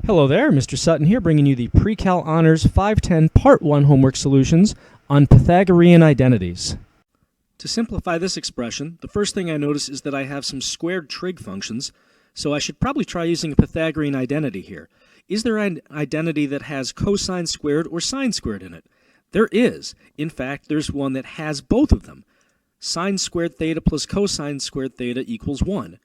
Hello there, Mr. Sutton here, bringing you the Pre-Cal Honors 510 Part 1 homework solutions on Pythagorean identities. To simplify this expression, the first thing I notice is that I have some squared trig functions, so I should probably try using a Pythagorean identity here. Is there an identity that has cosine squared or sine squared in it? There is. In fact, there's one that has both of them. Sine squared theta plus cosine squared theta equals 1.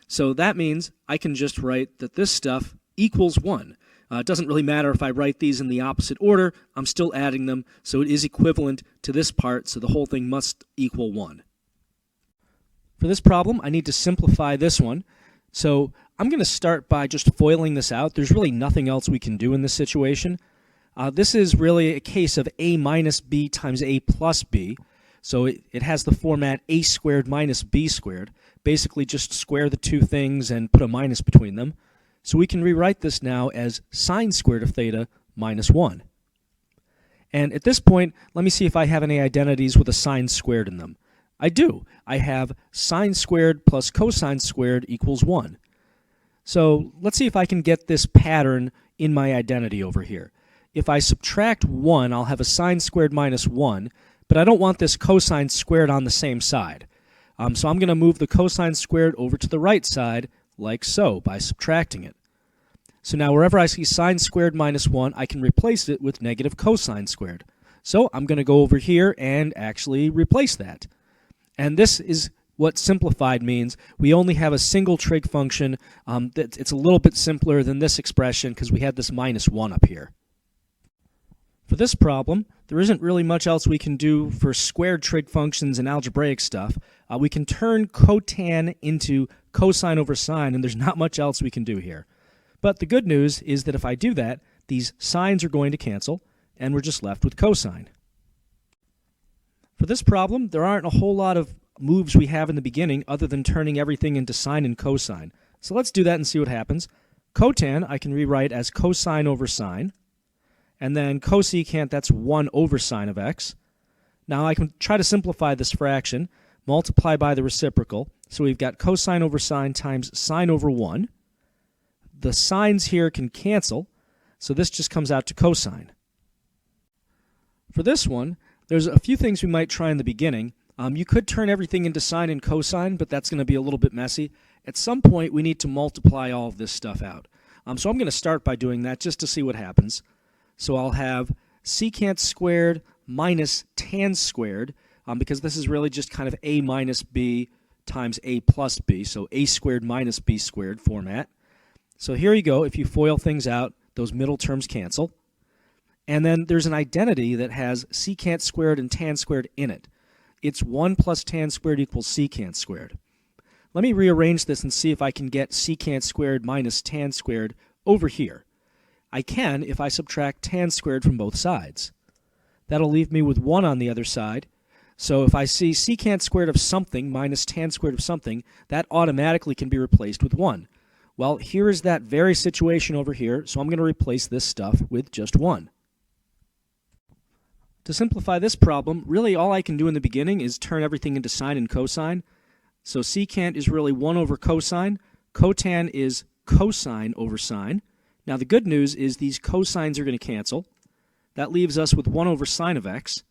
So that means I can just write that this stuff equals 1. It doesn't really matter if I write these in the opposite order. I'm still adding them, so it is equivalent to this part, so the whole thing must equal 1. For this problem, I need to simplify this one. So I'm going to start by just foiling this out. There's really nothing else we can do in this situation. This is really a case of a minus b times a plus b. So it has the format a squared minus b squared. Basically just square the two things and put a minus between them. So we can rewrite this now as sine squared of theta minus 1. And at this point, let me see if I have any identities with a sine squared in them. I do. I have sine squared plus cosine squared equals 1. So let's see if I can get this pattern in my identity over here. If I subtract 1, I'll have a sine squared minus 1, but I don't want this cosine squared on the same side. So I'm going to move the cosine squared over to the right side, like so, by subtracting it. So now wherever I see sine squared minus 1, I can replace it with negative cosine squared. So I'm going to go over here and actually replace that. And this is what simplified means. We only have a single trig function. It's a little bit simpler than this expression because we had this minus 1 up here. For this problem, there isn't really much else we can do for squared trig functions and algebraic stuff. We can turn cotan into cosine over sine, and there's not much else we can do here. But the good news is that if I do that, these sines are going to cancel, and we're just left with cosine. For this problem, there aren't a whole lot of moves we have in the beginning other than turning everything into sine and cosine. So let's do that and see what happens. Cotan I can rewrite as cosine over sine. And then cosecant, that's 1 over sine of x. Now I can try to simplify this fraction, multiply by the reciprocal. So we've got cosine over sine times sine over 1. The sines here can cancel, so this just comes out to cosine. For this one, there's a few things we might try in the beginning. You could turn everything into sine and cosine, but that's going to be a little bit messy. At some point, we need to multiply all of this stuff out. So I'm going to start by doing that just to see what happens. So I'll have secant squared minus tan squared, because this is really just kind of a minus b times a plus b, so a squared minus b squared format. So here you go. If you FOIL things out, those middle terms cancel. And then there's an identity that has secant squared and tan squared in it. It's 1 plus tan squared equals secant squared. Let me rearrange this and see if I can get secant squared minus tan squared over here. I can if I subtract tan squared from both sides. That'll leave me with 1 on the other side. So if I see secant squared of something minus tan squared of something, that automatically can be replaced with 1. Well, here is that very situation over here, so I'm going to replace this stuff with just 1. To simplify this problem, really all I can do in the beginning is turn everything into sine and cosine. So secant is really 1 over cosine. Cotan is cosine over sine. Now the good news is these cosines are going to cancel. That leaves us with 1 over sine of x.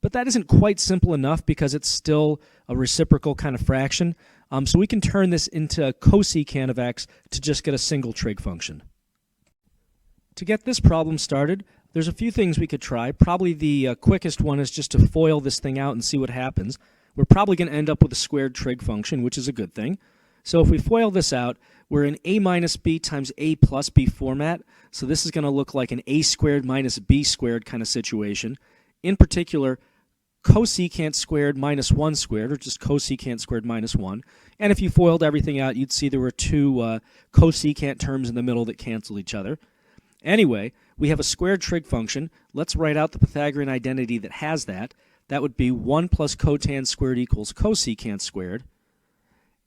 But that isn't quite simple enough because it's still a reciprocal kind of fraction. So we can turn this into cosecant of x to just get a single trig function. To get this problem started, there's a few things we could try. Probably the quickest one is just to FOIL this thing out and see what happens. We're probably going to end up with a squared trig function, which is a good thing. So if we FOIL this out, we're in a minus b times a plus b format. So this is going to look like an a squared minus b squared kind of situation. In particular, cosecant squared minus 1 squared, or just cosecant squared minus 1. And if you FOILed everything out, you'd see there were two cosecant terms in the middle that cancel each other. Anyway, we have a squared trig function. Let's write out the Pythagorean identity that has that. That would be 1 plus cotan squared equals cosecant squared.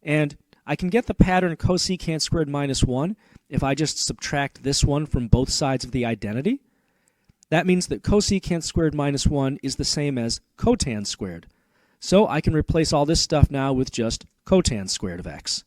And I can get the pattern cosecant squared minus 1 if I just subtract this one from both sides of the identity. That means that cosecant squared minus 1 is the same as cotan squared. So I can replace all this stuff now with just cotan squared of x.